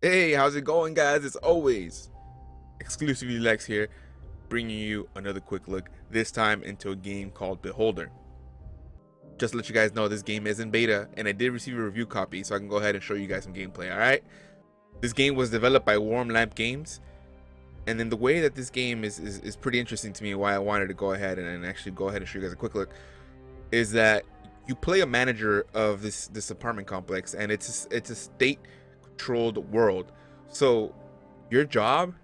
Hey, how's it going, guys? It's always exclusively Lex here, bringing you another quick look, this time into a game called Beholder. Just to let you guys know, this game is in beta, and I did receive a review copy, so I can go ahead and show you guys some gameplay, alright? This game was developed by Warm Lamp Games, and then the way that this game is pretty interesting to me, why I wanted to go ahead and actually go ahead and show you guys a quick look, is that you play a manager of this apartment complex, and it's a state-controlled world. So your job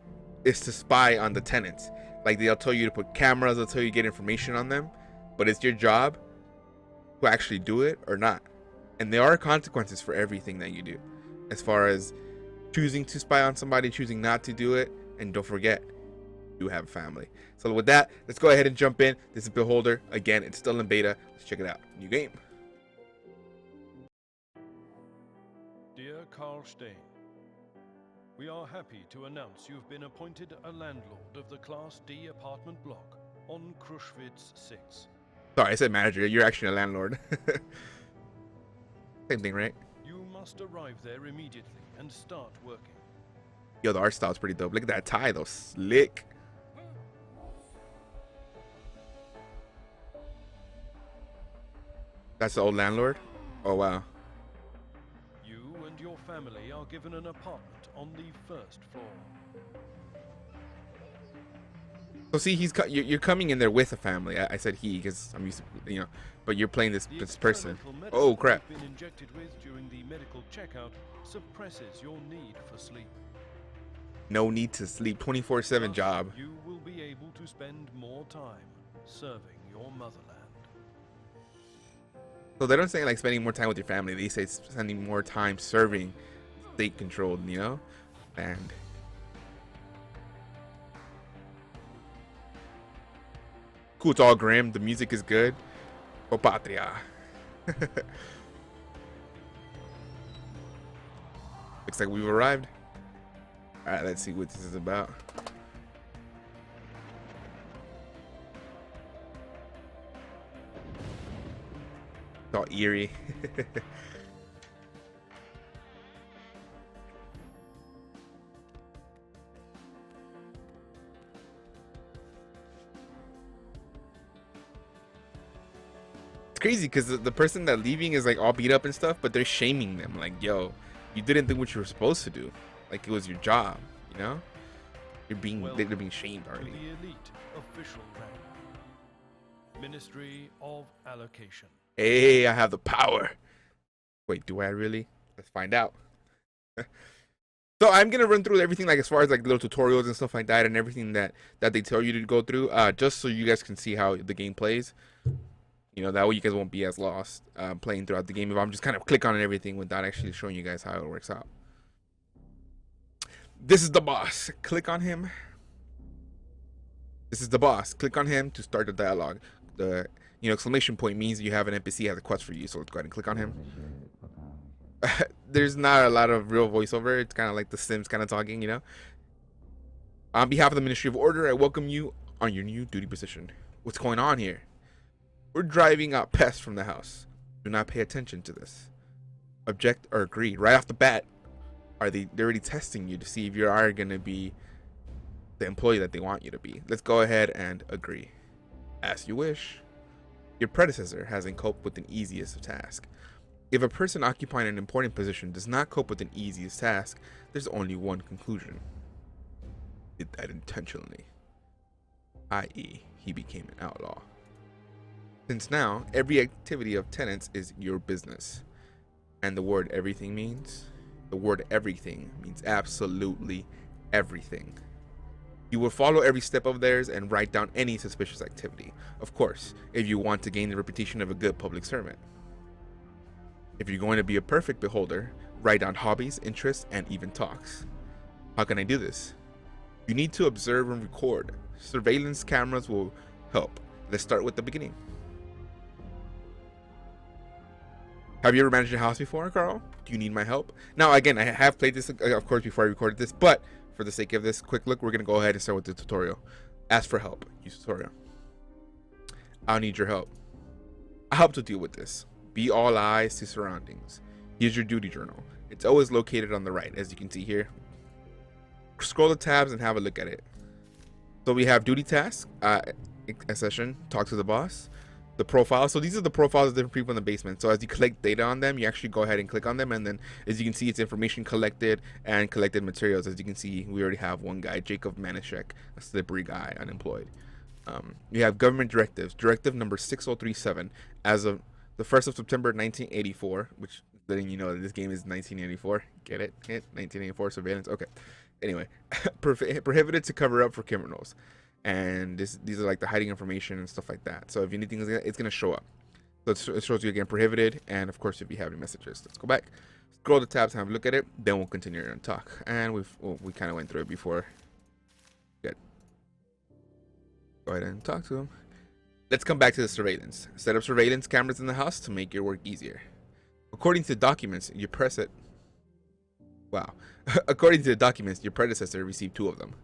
is to spy on the tenants. Like, they'll tell you to put cameras, they'll tell you to get information on them, but it's your job to actually do it or not. And there are consequences for everything that you do, as far as choosing to spy on somebody, choosing not to do it, and don't forget, you have a family. So with that, let's go ahead and jump in. This is Beholder. Again, it's still in beta. Let's check it out. New game. Dear Carl Stain, we are happy to announce you've been appointed a landlord of the Class D apartment block on Krushwitz 6. Sorry, I said manager. You're actually a landlord. Same thing, right? You must arrive there immediately and start working. Yo, the art style's pretty dope. Look at that tie, though. Slick. That's the old landlord? Oh, wow. You and your family are given an apartment on the first floor. So see, you're coming in there with a family. I said he because I'm used to, but you're playing this person. Oh, crap. You've been injected with during the medical checkout suppresses your need for sleep. No need to sleep. 24/7 job. You will be able to spend more time serving your motherland. So they don't say like spending more time with your family. They say spending more time serving state controlled, and cool. It's all grim. The music is good. Oh, patria. Looks like we've arrived. All right, let's see what this is about. It's all eerie. It's crazy because the person that leaving is like all beat up and stuff, but they're shaming them like, yo, you didn't do what you were supposed to do. Like, it was your job, they're being shamed already. The elite official rank. Ministry of Allocation. Hey, I have the power. Wait, do I really? Let's find out. So I'm gonna run through everything, like as far as like little tutorials and stuff like that, and everything that they tell you to go through, just so you guys can see how the game plays. That way you guys won't be as lost playing throughout the game if I'm just kind of click on everything without actually showing you guys how it works out. This is the boss. Click on him. This is the boss. Click on him to start the dialogue. The exclamation point means you have an NPC has a quest for you. So let's go ahead and click on him. There's not a lot of real voiceover. It's kind of like the Sims kind of talking, On behalf of the Ministry of Order, I welcome you on your new duty position. What's going on here? We're driving out pests from the house. Do not pay attention to this. Object or agree. Right off the bat, they're already testing you to see if you are going to be the employee that they want you to be. Let's go ahead and agree. As you wish. Your predecessor hasn't coped with an easiest task. If a person occupying an important position does not cope with an easiest task, there's only one conclusion. Did that intentionally. I.e., he became an outlaw. Since now, every activity of tenants is your business. And the word everything means? The word everything means absolutely everything. You will follow every step of theirs and write down any suspicious activity. Of course, if you want to gain the reputation of a good public servant. If you're going to be a perfect beholder, write down hobbies, interests, and even talks. How can I do this? You need to observe and record. Surveillance cameras will help. Let's start with the beginning. Have you ever managed a house before, Carl? Do you need my help? Now, again, I have played this, of course, before I recorded this, but for the sake of this quick look, we're going to go ahead and start with the tutorial. Ask for help. Use tutorial. I'll need your help. I'll help to deal with this. Be all eyes to surroundings. Here's your duty journal. It's always located on the right, as you can see here. Scroll the tabs and have a look at it. So we have duty task, session, talk to the boss, the profile. So these are the profiles of different people in the basement. So as you collect data on them, you actually go ahead and click on them, and then as you can see, it's information collected and collected materials. As you can see, we already have one guy, Jacob Manischek, a slippery guy, unemployed. We have government directives. Directive number 6037, as of the 1st of September 1984, which letting you know that this game is 1984. Get it? 1984 surveillance. Okay. Anyway, prohibited to cover up for criminals, and these are like the hiding information and stuff like that. So if anything is, it's gonna show up. So it shows you again prohibited, and of course if you have any messages. Let's go back, scroll the tabs, have a look at it. Then we'll continue and talk. And we kind of went through it before. Good. Go ahead and talk to them. Let's come back to the surveillance. Set up surveillance cameras in the house to make your work easier. According to the documents, you press it. Wow. According to the documents, your predecessor received 2 of them.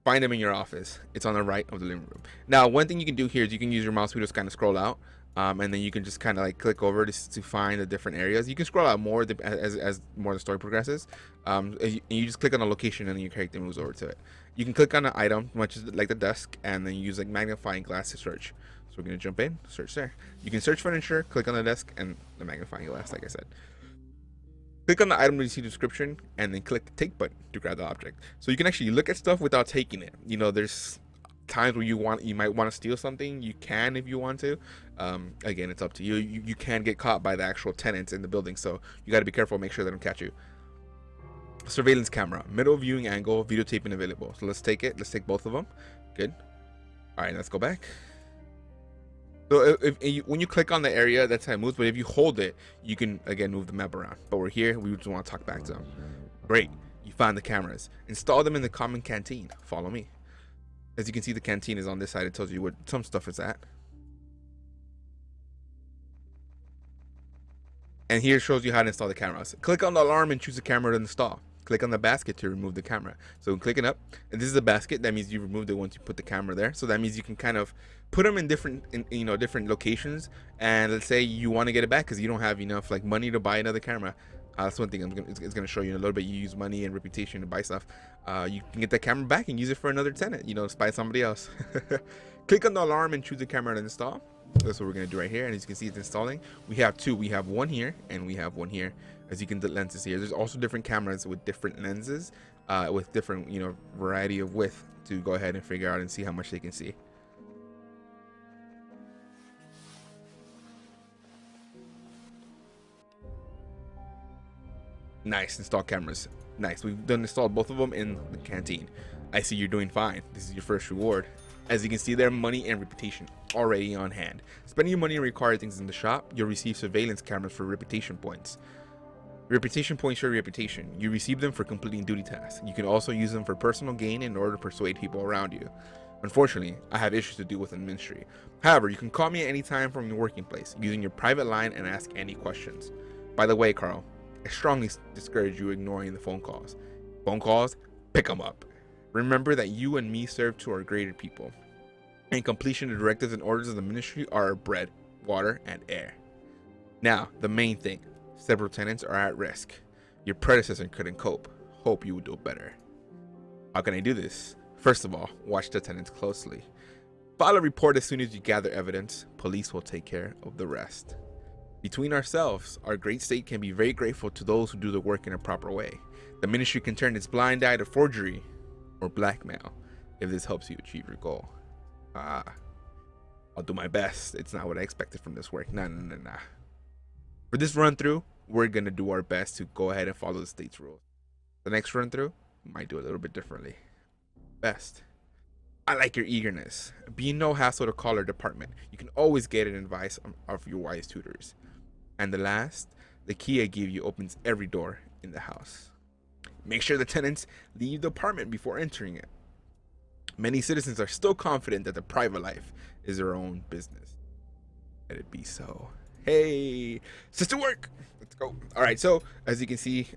Find them in your office. It's on the right of the living room. Now, one thing you can do here is you can use your mouse wheel to kind of scroll out, and then you can just kind of like click over to find the different areas. You can scroll out more as more the story progresses. You just click on a location and then your character moves over to it. You can click on an item, much as like the desk, and then you use like magnifying glass to search. So we're gonna jump in, search there. You can search furniture, click on the desk, and the magnifying glass, like I said. Click on the item to see the description, and then click the take button to grab the object. So you can actually look at stuff without taking it. You know, there's times where you might want to steal something. You can if you want to. Again, it's up to you. You can get caught by the actual tenants in the building, so you got to be careful. Make sure they don't catch you. Surveillance camera, middle viewing angle, videotaping available. So let's take it. Let's take both of them. Good. All right, let's go back. So when you click on the area, that's how it moves. But if you hold it, you can, again, move the map around. But we're here. We just want to talk back to them. Great. You found the cameras. Install them in the common canteen. Follow me. As you can see, the canteen is on this side. It tells you what some stuff is at. And here shows you how to install the cameras. Click on the alarm and choose the camera to install. Click on the basket to remove the camera. So clicking up, and this is a basket. That means you removed it once you put the camera there. So that means you can kind of put them in different locations. And let's say you want to get it back because you don't have enough like money to buy another camera. That's one thing it's gonna show you in a little bit. You use money and reputation to buy stuff. You can get that camera back and use it for another tenant. Spy somebody else. Click on the alarm and choose the camera to install. That's what we're gonna do right here. And as you can see, it's installing. We have 2. We have one here and we have one here. As you can, the lenses here. There's also different cameras with different lenses, with different variety of width to go ahead and figure out and see how much they can see. Nice, install cameras. Nice, we've done installed both of them in the canteen. I see you're doing fine. This is your first reward. As you can see there, money and reputation already on hand. Spending your money on required things in the shop, you'll receive surveillance cameras for reputation points. Reputation points your reputation. You receive them for completing duty tasks. You can also use them for personal gain in order to persuade people around you. Unfortunately, I have issues to deal with in the ministry. However, you can call me at any time from your working place using your private line and ask any questions. By the way, Carl, I strongly discourage you ignoring the phone calls. Phone calls, pick them up. Remember that you and me serve to our greater people. In completion, the directives and orders of the ministry are bread, water, and air. Now, the main thing. Several tenants are at risk. Your predecessor couldn't cope. Hope you will do better. How can I do this? First of all, watch the tenants closely. File a report as soon as you gather evidence. Police will take care of the rest. Between ourselves, our great state can be very grateful to those who do the work in a proper way. The ministry can turn its blind eye to forgery or blackmail if this helps you achieve your goal. I'll do my best. It's not what I expected from this work. Nah. For this run through, we're gonna do our best to go ahead and follow the state's rules. The next run through, we might do it a little bit differently. Best. I like your eagerness. Be no hassle to call our department. You can always get an advice of your wise tutors. And the last, the key I give you opens every door in the house. Make sure the tenants leave the apartment before entering it. Many citizens are still confident that the private life is their own business. Let it be so. Hey, sister work. Let's go. All right, so as you can see,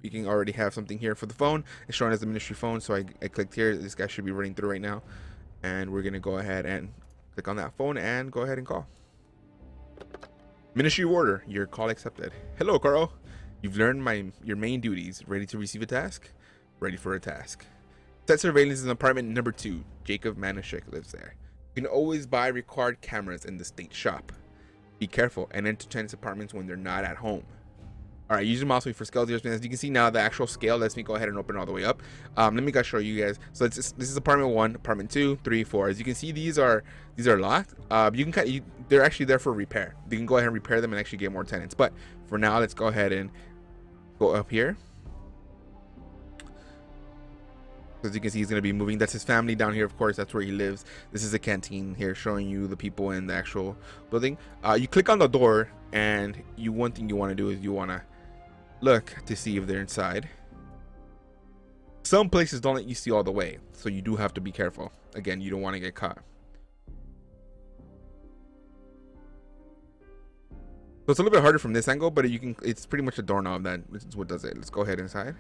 you can already have something here for the phone. It's showing as the ministry phone, so I clicked here. This guy should be running through right now. And we're going to go ahead and click on that phone and go ahead and call. Ministry order, your call accepted. Hello, Carl. You've learned your main duties. Ready to receive a task? Ready for a task. Set surveillance in apartment number 2. Jacob Manishek lives there. You can always buy required cameras in the state shop. Be careful and enter tenants' apartments when they're not at home. All right, use your mouse wheel for scale adjustment. As you can see now, the actual scale lets me go ahead and open it all the way up. Let me show you guys. So this is apartment 1, apartment 2, 3, 4. As you can see, these are locked. They're actually there for repair. You can go ahead and repair them and actually get more tenants. But for now, let's go ahead and go up here. As you can see, he's going to be moving. That's his family down here, of course. That's where he lives. This is a canteen here showing you the people in the actual building. You click on the door, and one thing you want to do is you want to look to see if they're inside. Some places don't let you see all the way, so you do have to be careful. Again, you don't want to get caught. So it's a little bit harder from this angle, but it's pretty much a doorknob that is what does it. Let's go ahead inside.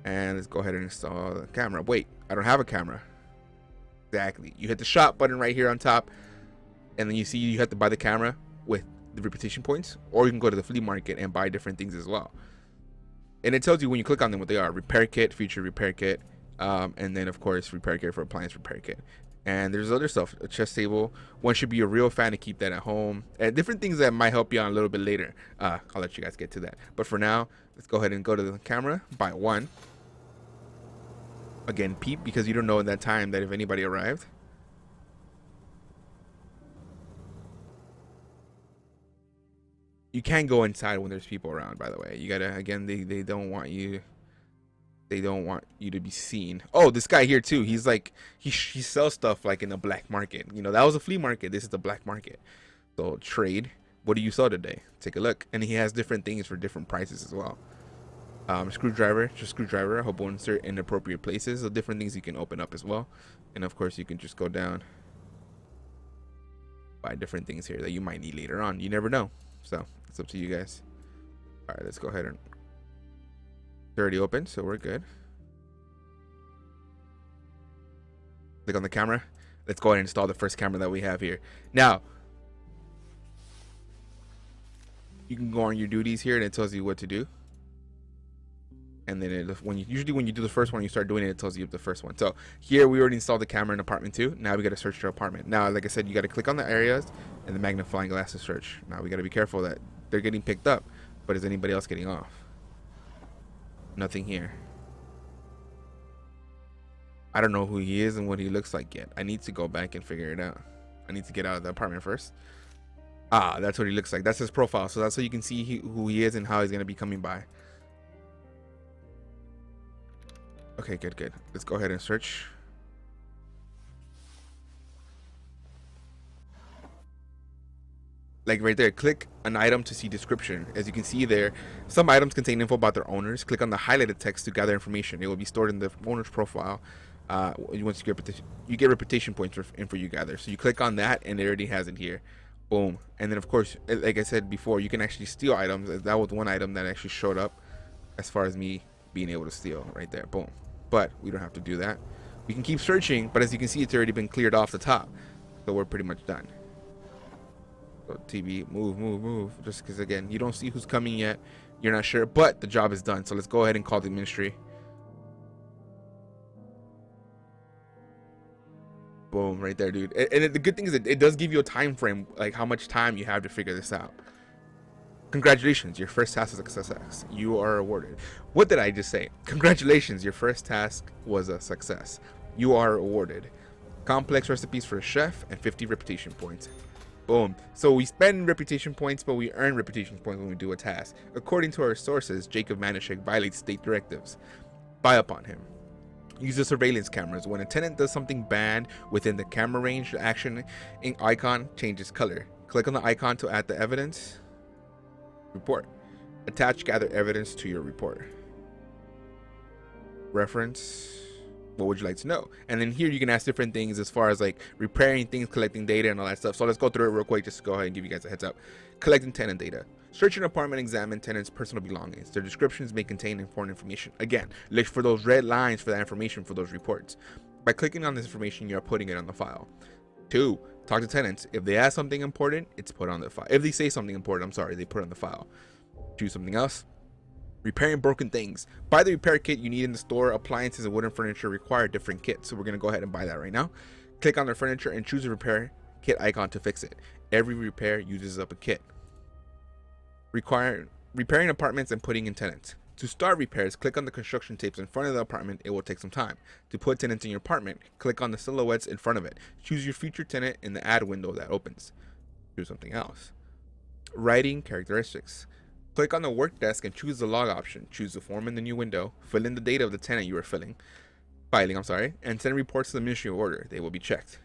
And let's go ahead and install the camera. Wait, I don't have a camera. Exactly. You hit the shop button right here on top, and then you see you have to buy the camera with the reputation points, or you can go to the flea market and buy different things as well. And it tells you when you click on them what they are: repair kit, feature repair kit, and then of course repair kit for appliance repair kit. And there's other stuff, a chess table. One should be a real fan to keep that at home, and different things that might help you out a little bit later. I'll let you guys get to that. But for now, let's go ahead and go to the camera, buy one. Again, peep, because you don't know in that time that if anybody arrived. You can't go inside when there's people around, by the way. You gotta, again, they don't want you to be seen. Oh, this guy here too, he's like, he sells stuff like in the black market. You know, that was a flea market, this is the black market. So trade, what do you sell today? Take a look. And he has different things for different prices as well. Screwdriver, just screwdriver. I hope we'll insert in appropriate places. So different things you can open up as well. And of course you can just go down, buy different things here that you might need later on. You never know. So it's up to you guys. All right, let's go ahead and it's already open, so we're good. Click on the camera. Let's go ahead and install the first camera that we have here. Now, you can go on your duties here and it tells you what to do. And then usually when you do the first one, you start doing it, it tells you the first one. So here we already installed the camera in apartment 2. Now we got to search your apartment. Now, like I said, you got to click on the areas and the magnifying glass to search. Now we got to be careful that they're getting picked up, but is anybody else getting off? Nothing here. I don't know who he is and what he looks like yet. I need to go back and figure it out. I need to get out of the apartment first. Ah, that's what he looks like. That's his profile. So that's so you can see who he is and how he's going to be coming by. Okay, good. Let's go ahead and search. Like right there, click an item to see description. As you can see there, some items contain info about their owners. Click on the highlighted text to gather information. It will be stored in the owner's profile. Once you get reputation points for info you gather. So you click on that and it already has it here. Boom. And then of course, like I said before, you can actually steal items. That was one item that actually showed up as far as me being able to steal right there. Boom. But we don't have to do that. We can keep searching, but as you can see, it's already been cleared off the top. So we're pretty much done. So TV, move. Just because, again, you don't see who's coming yet. You're not sure, but the job is done. So let's go ahead and call the ministry. Boom, right there, dude. And the good thing is it does give you a time frame, like how much time you have to figure this out. Congratulations, your first task is a success. You are awarded. What did I just say? Congratulations, your first task was a success. You are awarded. Complex recipes for a chef and 50 reputation points. Boom. So we spend reputation points, but we earn reputation points when we do a task. According to our sources, Jacob Manishek violates state directives. Spy upon him. Use the surveillance cameras. When a tenant does something bad within the camera range, the action icon changes color. Click on the icon to add the evidence. Report. Attach gather evidence to your report. Reference. What would you like to know? And then here you can ask different things as far as like repairing things, collecting data, and all that stuff. So let's go through it real quick just to go ahead and give you guys a heads up. Collecting tenant data. Search an apartment, examine tenants' personal belongings. Their descriptions may contain important information. Again, look for those red lines for that information for those reports. By clicking on this information, you're putting it on the file. 2. Talk to tenants. If they ask something important, it's put on the file. If they say something important, they put it on the file. Choose something else. Repairing broken things. Buy the repair kit you need in the store. Appliances and wooden furniture require different kits, so we're going to go ahead and buy that right now. Click on the furniture and choose a repair kit icon to fix it. Every repair uses up a kit. Repairing apartments and putting in tenants. To start repairs, click on the construction tapes in front of the apartment. It will take some time. To put tenants in your apartment, click on the silhouettes in front of it. Choose your future tenant in the add window that opens. Do something else. Writing characteristics. Click on the work desk and choose the log option. Choose the form in the new window. Fill in the data of the tenant you are filing, and send reports to the Ministry of Order. They will be checked.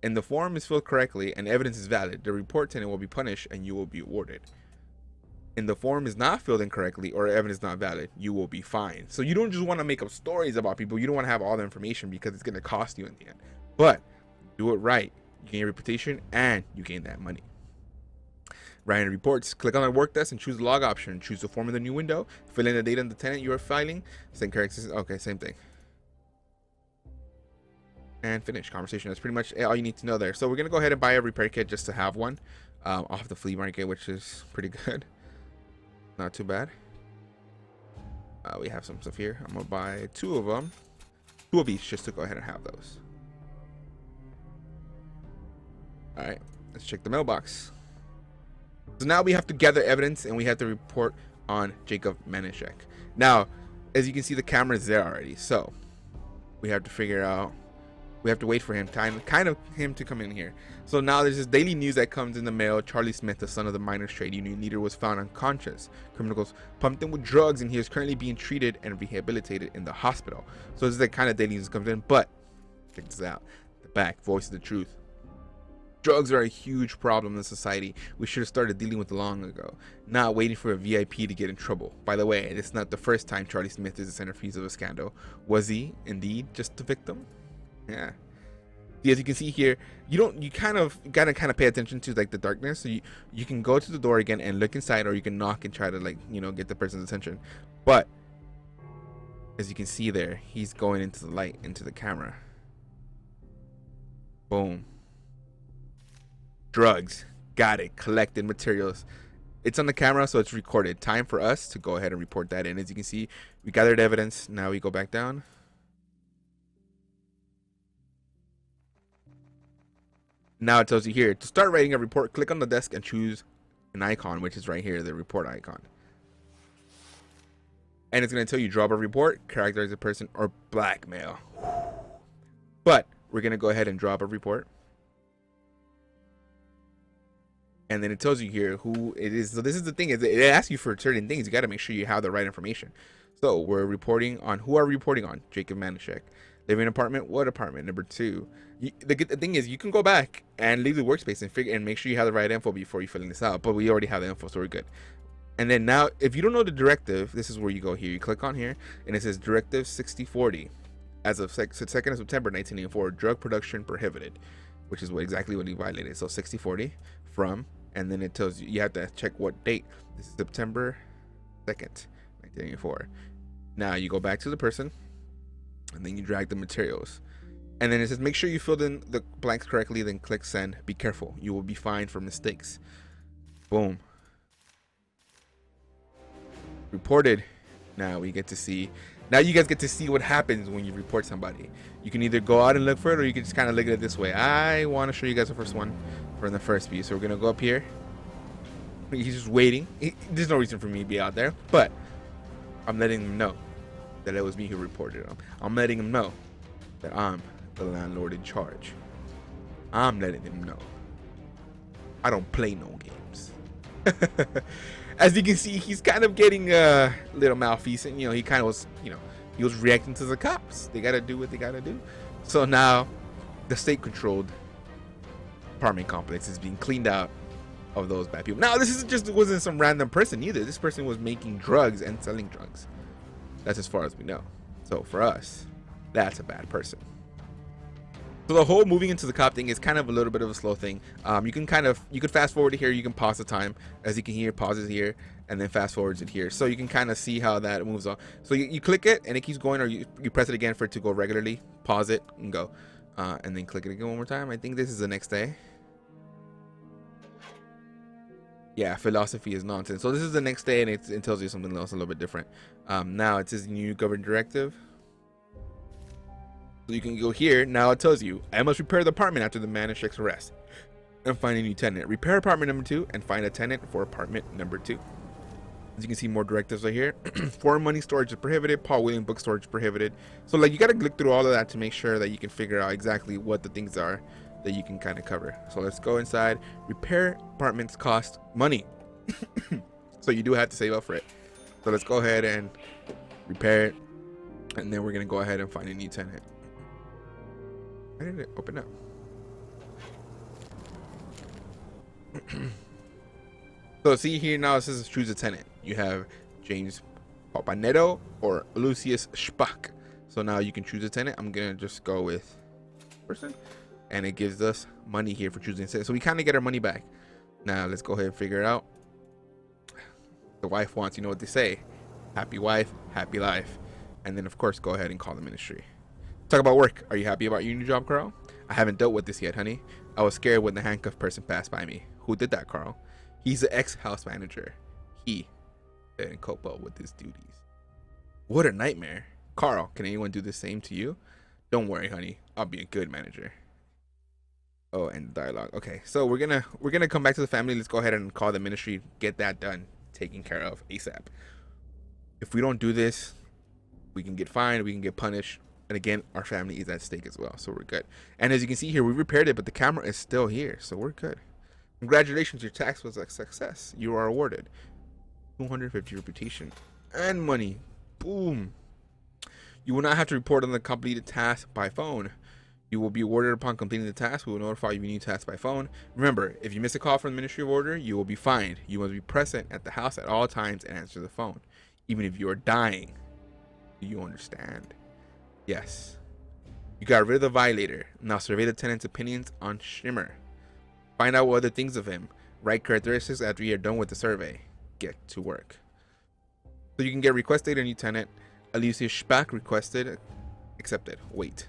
And the form is filled correctly and evidence is valid, the report tenant will be punished and you will be awarded. And the form is not filled in correctly or evidence not valid, you will be fined. So you don't just want to make up stories about people. You don't want to have all the information because it's going to cost you in the end. But do it right. You gain a reputation and you gain that money. Writing reports. Click on the work desk and choose the log option. Choose the form in the new window. Fill in the data of the tenant you are filing. Send characteristics. Okay, same thing. And finish conversation. That's pretty much all you need to know there. So we're going to go ahead and buy a repair kit just to have one off the flea market, which is pretty good. Not too bad. We have some stuff here. I'm going to buy 2 of them. 2 of each just to go ahead and have those. All right, let's check the mailbox. So now we have to gather evidence and we have to report on Jacob Manischek. Now, as you can see, the camera is there already. So we have to figure out, we have to wait for him, kind of him to come in here. So now there's this daily news that comes in the mail. Charlie Smith, the son of the miners trade union leader, was found unconscious. Criminals pumped him with drugs and he is currently being treated and rehabilitated in the hospital. So this is the kind of daily news that comes in. But check this out. The back, voice of the truth. Drugs are a huge problem in society. We should have started dealing with it long ago, not waiting for a VIP to get in trouble. By the way, it's not the first time Charlie Smith is the centerpiece of a scandal. Was he indeed just the victim? Yeah. See, as you can see here, you kind of gotta pay attention to like the darkness. So you can go to the door again and look inside, or you can knock and try to get the person's attention. But as you can see there, he's going into the light, into the camera. Boom. Drugs. Got it. Collected materials. It's on the camera, so it's recorded. Time for us to go ahead and report that in. As you can see, we gathered evidence. Now we go back down. Now it tells you here to start writing a report. Click on the desk and choose an icon, which is right here, the report icon. And it's going to tell you drop a report, characterize a person, or blackmail. But we're going to go ahead and drop a report. And then it tells you here who it is. So this is the thing, is it asks you for certain things. You got to make sure you have the right information. So we're reporting on, who are we reporting on? Jacob Manischek. Living apartment, what apartment? Number 2. The thing is, you can go back and leave the workspace and make sure you have the right info before you filling this out. But we already have the info, so we're good. And then now, if you don't know the directive, this is where you go here. You click on here, and it says Directive 6040. As of 2nd of September 1984, drug production prohibited, which is exactly what he violated. So 6040 from, and then it tells you have to check what date. This is September 2nd, 1984. Now you go back to the person, and then you drag the materials. And then it says, make sure you filled in the blanks correctly, then click send. Be careful. You will be fined for mistakes. Boom. Reported. Now we get to see. Now you guys get to see what happens when you report somebody. You can either go out and look for it, or you can just kind of look at it this way. I want to show you guys the first one from the first view. So we're going to go up here. He's just waiting. There's no reason for me to be out there, but I'm letting him know that it was me who reported him. I'm letting him know that I'm the landlord in charge. I'm letting him know I don't play no games. As you can see, he's kind of getting a little malfeasant. He kind of was, he was reacting to the cops. They got to do what they got to do. So now the state-controlled apartment complex is being cleaned out of those bad people. Now, wasn't some random person either. This person was making drugs and selling drugs. That's as far as we know. So for us, that's a bad person. So the whole moving into the cop thing is kind of a little bit of a slow thing. You can fast forward to here. You can pause the time. As you can hear, pauses here and then fast forwards it here. So you can kind of see how that moves on. So you click it and it keeps going, or you press it again for it to go regularly. Pause it and go. And then click it again one more time. I think this is the next day. Yeah, philosophy is nonsense. So this is the next day, and it tells you something else a little bit different. Now it says new government directive. So you can go here. Now it tells you, I must repair the apartment after the man checks arrest and find a new tenant. Repair apartment number 2 and find a tenant for apartment number 2. As you can see, more directives right here. Foreign money storage is prohibited. Paul William book storage is prohibited. So like you got to look through all of that to make sure that you can figure out exactly what the things are that you can kind of cover. So let's go inside. Repair apartments cost money. So you do have to save up for it. So let's go ahead and repair it. And then we're going to go ahead and find a new tenant. Why did it open up? So see here now it says choose a tenant. You have James Papaneto or Lucius Spack. So now you can choose a tenant. I'm gonna just go with person, and it gives us money here for choosing a tenant. So we kind of get our money back. Now let's go ahead and figure it out. The wife wants, you know what they say, happy wife, happy life. And then of course go ahead and call the ministry. Talk about work. Are you happy about your new job, Carl? I haven't dealt with this yet, honey. I was scared when the handcuffed person passed by me. Who did that, Carl? He's the ex-house manager. He didn't cope up with his duties. What a nightmare. Carl, can anyone do the same to you? Don't worry, honey. I'll be a good manager. Oh, and dialogue. Okay, so we're gonna come back to the family. Let's go ahead and call the ministry. Get that done, taken care of ASAP. If we don't do this, we can get fined. We can get punished. And again, our family is at stake as well, so we're good. And as you can see here, we repaired it, but the camera is still here, so we're good. Congratulations, your tax was a success. You are awarded 250 reputation and money. Boom. You will not have to report on the completed task by phone. You will be awarded upon completing the task. We will notify you of new tasks by phone. Remember, if you miss a call from the Ministry of Order, you will be fined. You must be present at the house at all times and answer the phone, even if you are dying. Do you understand? Yes. You got rid of the violator. Now survey the tenant's opinions on Shimmer. Find out what other things of him. Write characteristics after you are done with the survey. Get to work. So you can get requested a new tenant. Alicia Spack requested. Accepted. Wait.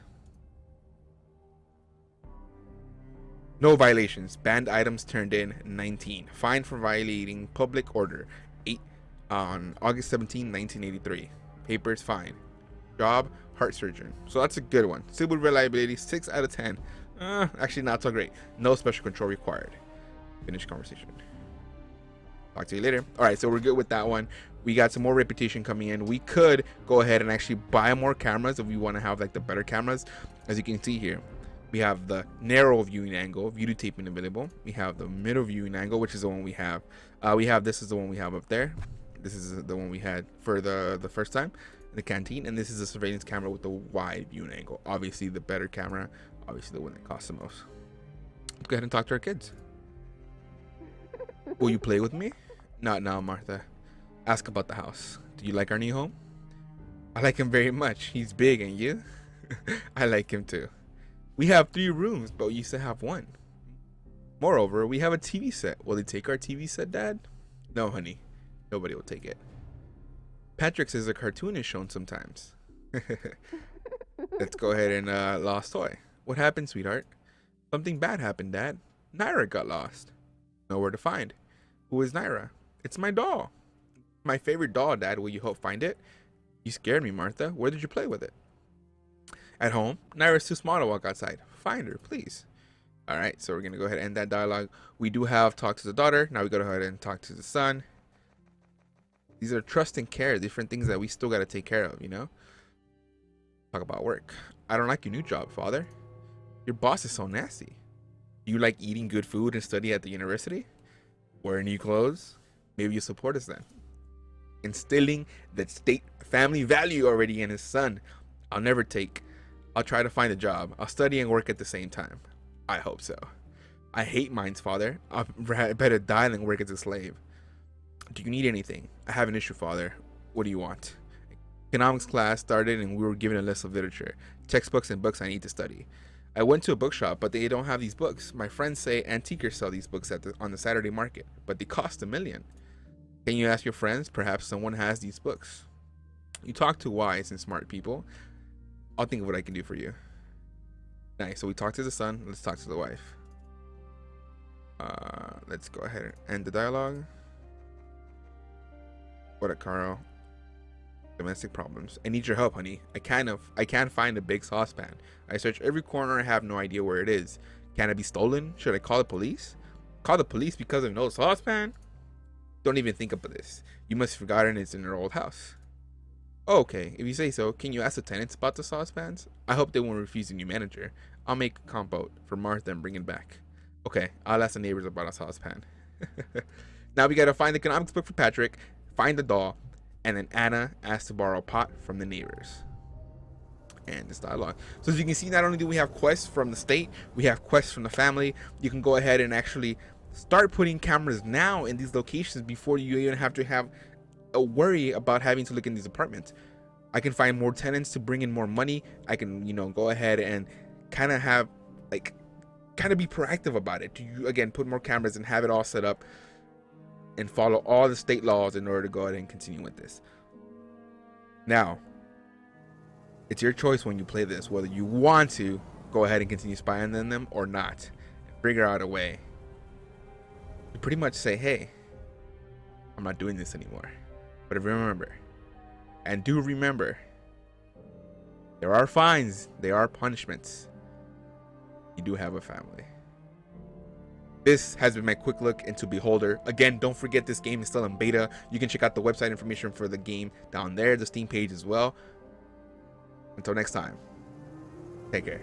No violations. Banned items turned in 19. Fine for violating public order 8 on August 17, 1983. Papers fine. Job heart surgeon. So that's a good one. Civil reliability 6 out of 10. Actually not so great. No special control required. Finish conversation. Talk to you later. All right, so we're good with that one. We got some more reputation coming in. We could go ahead and actually buy more cameras if we want to have like the better cameras. As you can see here, we have the narrow viewing angle, videotaping available. We have the middle viewing angle, which is the one we have. This is the one we have up there. This is the one we had for the first time in the canteen, and this is a surveillance camera with the wide viewing angle. Obviously, the better camera. Obviously, the one that costs the most. Let's go ahead and talk to our kids. Will you play with me? Not now, Martha. Ask about the house. Do you like our new home? I like him very much. He's big, and you? I like him too. We have 3 rooms, but we used to have 1. Moreover, we have a TV set. Will they take our TV set, Dad? No, honey. Nobody will take it. Patrick says a cartoon is shown sometimes. Let's go ahead and lost toy. What happened, sweetheart? Something bad happened, Dad. Naira got lost. Nowhere to find. Who is Naira? It's my doll. My favorite doll, Dad. Will you help find it? You scared me, Martha. Where did you play with it? At home. Naira's too small to walk outside. Find her, please. All right, so we're going to go ahead and end that dialogue. We do have talk to the daughter. Now we go ahead and talk to the son. These are trust and care, different things that we still got to take care of, you know? Talk about work. I don't like your new job, Father. Your boss is so nasty. Do you like eating good food and study at the university? Wear new clothes? Maybe you support us then. Instilling that state family value already in his son. I'll never take. I'll try to find a job. I'll study and work at the same time. I hope so. I hate mines, Father. I better die than work as a slave. Do you need anything? I have an issue, Father. What do you want? Economics class started and we were given a list of literature, textbooks and books I need to study. I went to a bookshop, but they don't have these books. My friends say antiquers sell these books on the Saturday market, but they cost $1 million. Can you ask your friends? Perhaps someone has these books. You talk to wise and smart people. I'll think of what I can do for you. Nice. So we talked to the son. Let's talk to the wife. Let's go ahead and end the dialogue. What a Carl. Domestic problems. I need your help, honey. I can't find a big saucepan. I search every corner. I have no idea where it is. Can it be stolen? Should I call the police? Call the police because of no saucepan? Don't even think about this. You must have forgotten it's in your old house. Oh, okay, if you say so, can you ask the tenants about the saucepans? I hope they won't refuse the new manager. I'll make a compote for Martha and bring it back. Okay, I'll ask the neighbors about a saucepan. Now we gotta find the economics book for Patrick, find the doll, and then Anna asks to borrow a pot from the neighbors. And this dialogue. So as you can see, not only do we have quests from the state, we have quests from the family. You can go ahead and actually start putting cameras now in these locations before you even have to have a worry about having to look in these apartments. I can find more tenants to bring in more money. I can, go ahead and kind of have kind of be proactive about it. You again put more cameras and have it all set up and follow all the state laws in order to go ahead and continue with this. Now, it's your choice when you play this, whether you want to go ahead and continue spying on them or not. Figure out a way to pretty much say, hey, I'm not doing this anymore. But remember, and do remember, there are fines, there are punishments. You do have a family. This has been my quick look into Beholder. Again, don't forget this game is still in beta. You can check out the website information for the game down there, the Steam page as well. Until next time, take care.